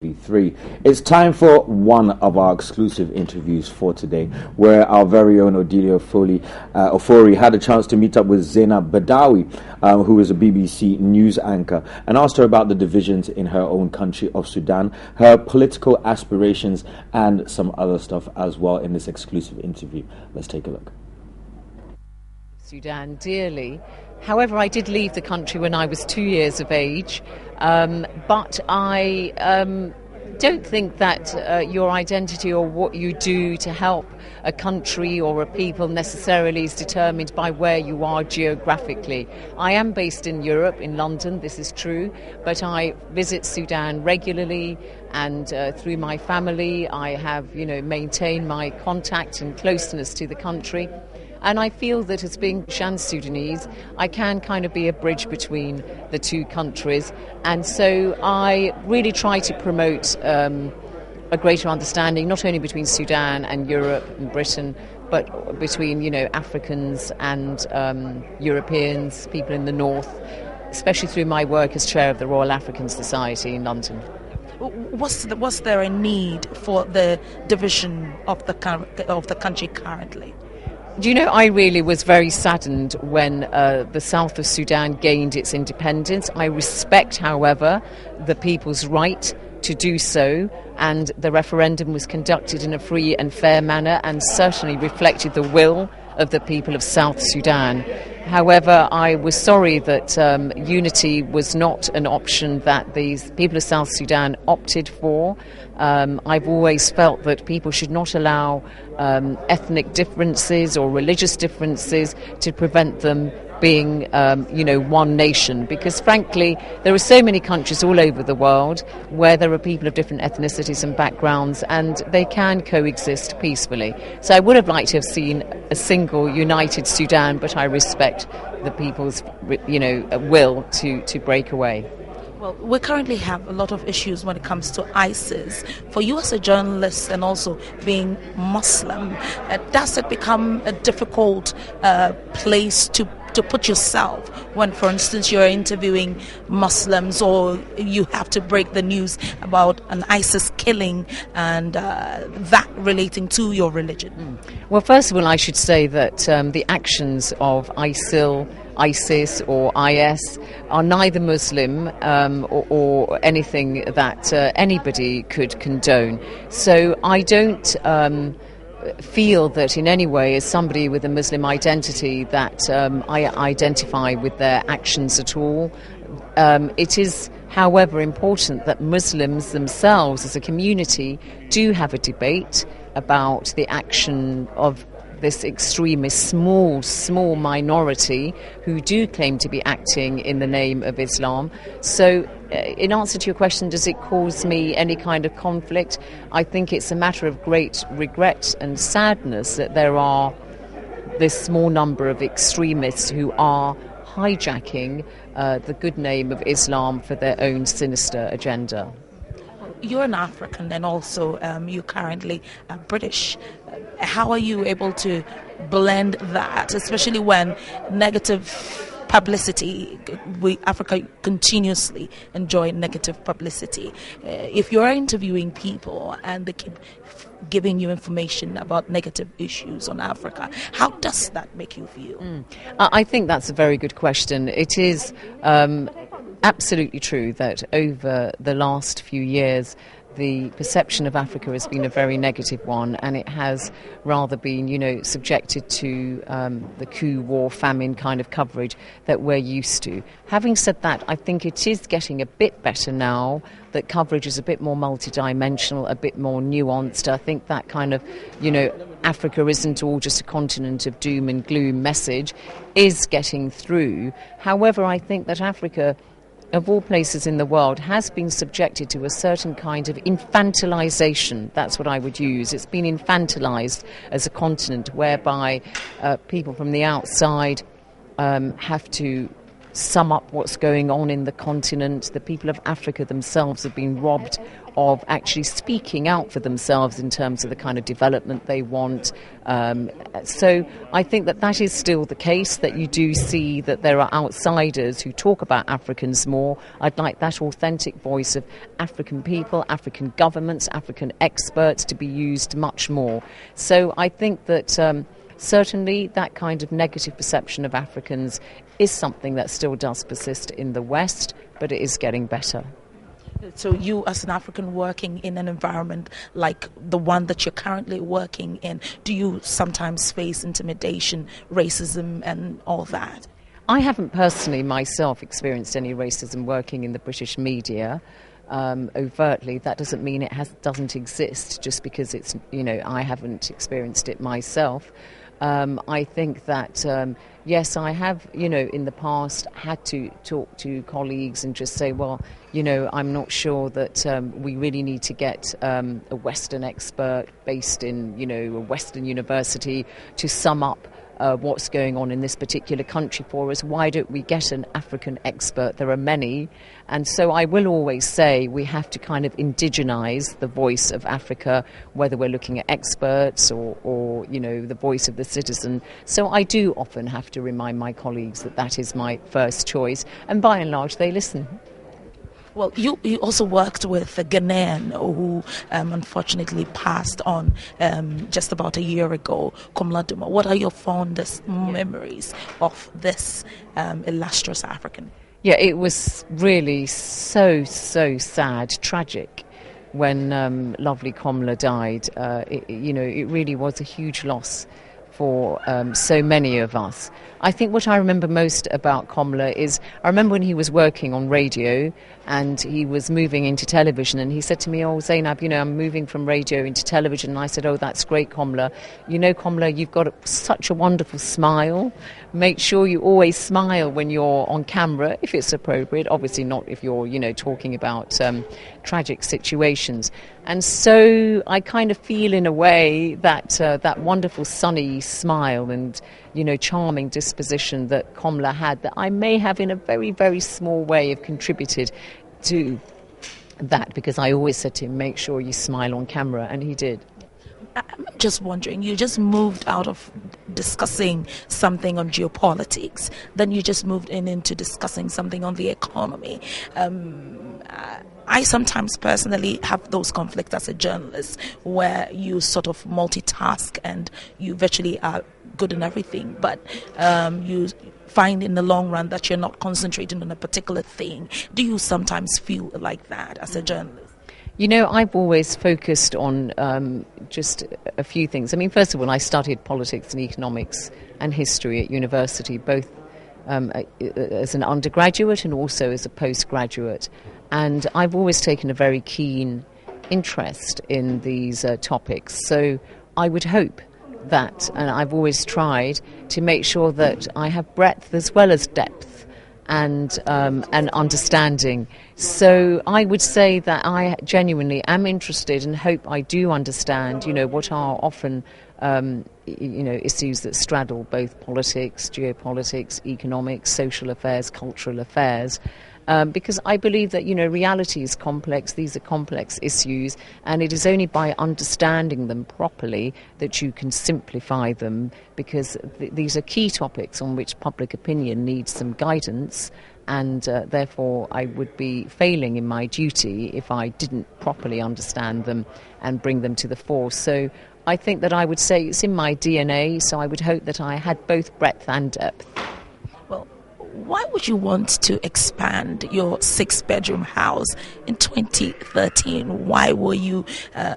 3. It's time for one of our exclusive interviews for today, where our very own Odelia Ofori had a chance to meet up with Zainab Badawi, who is a BBC news anchor, and asked her about the divisions in her own country of Sudan, her political aspirations, and some other stuff as well in this exclusive interview. Let's take a look. Sudan dearly. However, I did leave the country when I was 2 years of age, but I don't think that your identity or what you do to help a country or a people necessarily is determined by where you are geographically. I am based in Europe, in London, this is true, but I visit Sudan regularly, and through my family I have, maintained my contact and closeness to the country. And I feel that as being Sudanese, I can kind of be a bridge between the two countries. And so I really try to promote a greater understanding, not only between Sudan and Europe and Britain, but between, Africans and Europeans, people in the north, especially through my work as chair of the Royal African Society in London. Was there a need for the division of the country currently? I really was very saddened when the south of Sudan gained its independence. I respect, however, the people's right to do so, and the referendum was conducted in a free and fair manner and certainly reflected the will of the people of South Sudan. However, I was sorry that unity was not an option that these people of South Sudan opted for. I've always felt that people should not allow ethnic differences or religious differences to prevent them being, one nation, because frankly there are so many countries all over the world where there are people of different ethnicities and backgrounds, and they can coexist peacefully. So I would have liked to have seen a single united Sudan, but I respect the people's will to break away. Well, we currently have a lot of issues when it comes to ISIS. For you as a journalist and also being Muslim, does it become a difficult place to put yourself when, for instance, you're interviewing Muslims, or you have to break the news about an ISIS killing and that relating to your religion? Well, first of all, I should say that the actions of ISIS or IS are neither Muslim or anything that anybody could condone. So I don't feel that in any way, as somebody with a Muslim identity, that I identify with their actions at all. It is, however, important that Muslims themselves as a community do have a debate about the action of this extremist small minority who do claim to be acting in the name of Islam. So in answer to your question, does it cause me any kind of conflict? I think it's a matter of great regret and sadness that there are this small number of extremists who are hijacking the good name of Islam for their own sinister agenda. You're an African, and also you're currently British. How are you able to blend that, especially when negative publicity, Africa continuously enjoy negative publicity? If you're interviewing people and they keep giving you information about negative issues on Africa, how does that make you feel? I think that's a very good question. It is absolutely true that over the last few years the perception of Africa has been a very negative one, and it has rather been, subjected to the coup, war, famine kind of coverage that we're used to. Having said that, I think it is getting a bit better now, that coverage is a bit more multidimensional, a bit more nuanced. I think that kind of, Africa isn't all just a continent of doom and gloom message is getting through. However, I think that Africa, of all places in the world, has been subjected to a certain kind of infantilization. That's what I would use. It's been infantilized as a continent whereby people from the outside have to sum up what's going on in the continent. The people of Africa themselves have been robbed of actually speaking out for themselves in terms of the kind of development they want. So I think that is still the case, that you do see that there are outsiders who talk about Africans more. I'd like that authentic voice of African people, African governments, African experts to be used much more. So I think that certainly that kind of negative perception of Africans is something that still does persist in the West, but it is getting better. So you, as an African working in an environment like the one that you're currently working in, do you sometimes face intimidation, racism and all that? I haven't personally myself experienced any racism working in the British media. Overtly. That doesn't mean it doesn't exist just because it's, I haven't experienced it myself. I think that, yes, I have, in the past had to talk to colleagues and just say, well, I'm not sure that we really need to get a Western expert based in, a Western university to sum up what's going on in this particular country for us. Why don't we get an African expert? There are many. And so I will always say we have to kind of indigenize the voice of Africa, whether we're looking at experts or the voice of the citizen. So I do often have to remind my colleagues that is my first choice. And by and large, they listen. Well, you also worked with a Ghanaian who unfortunately passed on just about a year ago, Komla Dumor. What are your fondest memories of this illustrious African? Yeah, it was really so sad, tragic when lovely Komla died. It really was a huge loss for so many of us. I think what I remember most about Komla is I remember when he was working on radio and he was moving into television, and he said to me, "Oh, Zainab, I'm moving from radio into television." And I said, "Oh, that's great, Komla. Komla, you've got such a wonderful smile. Make sure you always smile when you're on camera, if it's appropriate. Obviously not if you're, talking about tragic situations." And so I kind of feel in a way that that wonderful sunny smile and, charming disposition that Komla had, that I may have in a very, very small way have contributed to that, because I always said to him, make sure you smile on camera, and he did. I'm just wondering, you just moved out of discussing something on geopolitics, then you just moved into discussing something on the economy. I sometimes personally have those conflicts as a journalist where you sort of multitask and you virtually are good in everything, but you find in the long run that you're not concentrating on a particular thing. Do you sometimes feel like that as a journalist? I've always focused on just a few things. I mean, first of all, I studied politics and economics and history at university, both as an undergraduate and also as a postgraduate. And I've always taken a very keen interest in these topics. So I would hope that, and I've always tried to make sure that I have breadth as well as depth and understanding. So I would say that I genuinely am interested and hope I do understand, what are often, issues that straddle both politics, geopolitics, economics, social affairs, cultural affairs. Because I believe that, reality is complex, these are complex issues, and it is only by understanding them properly that you can simplify them, because these are key topics on which public opinion needs some guidance, and therefore I would be failing in my duty if I didn't properly understand them and bring them to the fore. So I think that I would say it's in my DNA, so I would hope that I had both breadth and depth. Why would you want to expand your 6-bedroom house in 2013? Why were you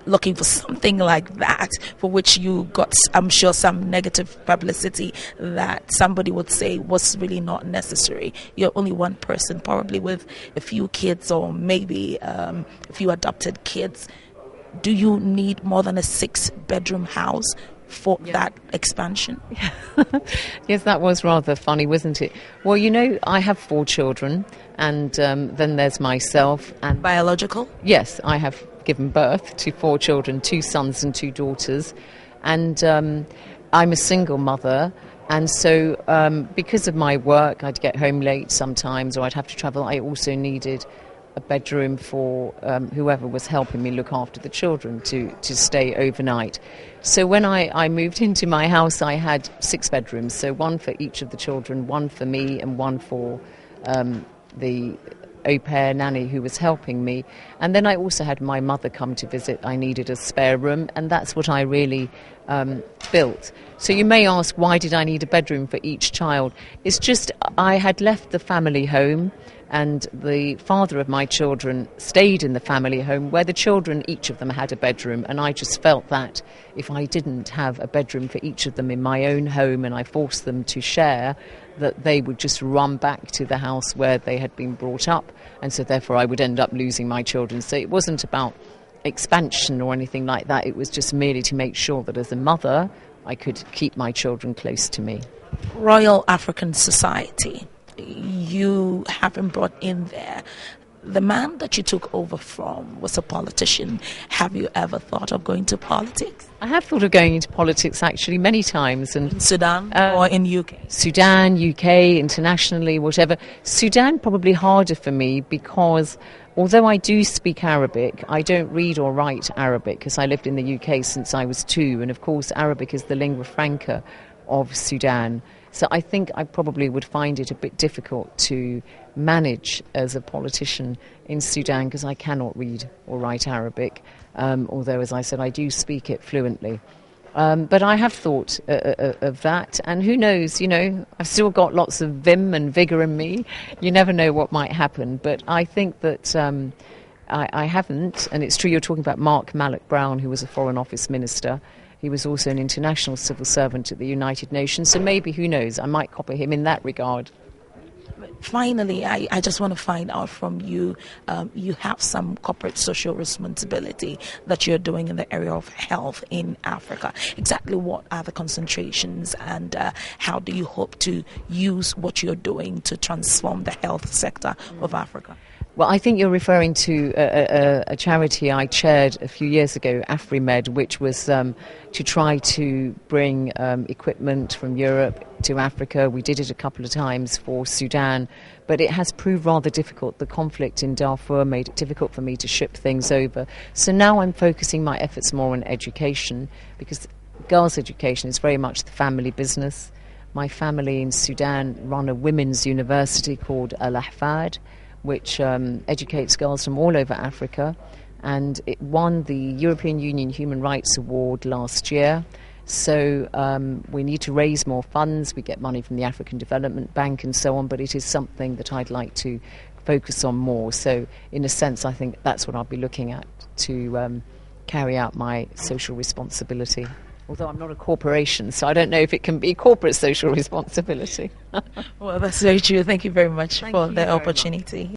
looking for something like that, for which you got, I'm sure, some negative publicity that somebody would say was really not necessary? You're only one person, probably with a few kids or maybe a few adopted kids. Do you need more than a 6-bedroom house for that expansion? Yes, that was rather funny, wasn't it? Well, I have 4 children, and then there's myself. And biological? Yes, I have given birth to 4 children, 2 sons and 2 daughters, and I'm a single mother, And so because of my work, I'd get home late sometimes, or I'd have to travel. I also needed a bedroom for whoever was helping me look after the children to stay overnight. So when I moved into my house, I had 6 bedrooms, so one for each of the children, one for me and one for the au pair nanny who was helping me. And then I also had my mother come to visit. I needed a spare room, and that's what I really built. So you may ask, why did I need a bedroom for each child? It's just I had left the family home, and the father of my children stayed in the family home where the children, each of them had a bedroom, and I just felt that if I didn't have a bedroom for each of them in my own home and I forced them to share, that they would just run back to the house where they had been brought up, and so therefore I would end up losing my children. So it wasn't about expansion or anything like that. It was just merely to make sure that as a mother I could keep my children close to me. Royal African Society, you have been brought in there. The man that you took over from was a politician. Have you ever thought of going to politics? I have thought of going into politics actually many times. And in Sudan or in UK? Sudan, UK, internationally, whatever. Sudan probably harder for me because although I do speak Arabic, I don't read or write Arabic because I lived in the UK since I was 2. And of course Arabic is the lingua franca of Sudan. So I think I probably would find it a bit difficult to manage as a politician in Sudan because I cannot read or write Arabic, although, as I said, I do speak it fluently. But I have thought of that, and who knows, I've still got lots of vim and vigour in me. You never know what might happen, but I think that I haven't, and it's true you're talking about Mark Malloch Brown, who was a Foreign Office Minister. He was also an international civil servant at the United Nations, so maybe, who knows, I might copy him in that regard. Finally, I just want to find out from you, you have some corporate social responsibility that you're doing in the area of health in Africa. Exactly what are the concentrations, and how do you hope to use what you're doing to transform the health sector of Africa? Well, I think you're referring to a charity I chaired a few years ago, AfriMed, which was to try to bring equipment from Europe to Africa. We did it a couple of times for Sudan, but it has proved rather difficult. The conflict in Darfur made it difficult for me to ship things over. So now I'm focusing my efforts more on education, because girls' education is very much the family business. My family in Sudan run a women's university called Al-Ahfad, which educates girls from all over Africa, and it won the European Union Human Rights Award last year. So we need to raise more funds. We get money from the African Development Bank and so on, but it is something that I'd like to focus on more. So in a sense, I think that's what I'll be looking at to carry out my social responsibility. Although I'm not a corporation, so I don't know if it can be corporate social responsibility. Well, that's very true. Thank you very much for the opportunity.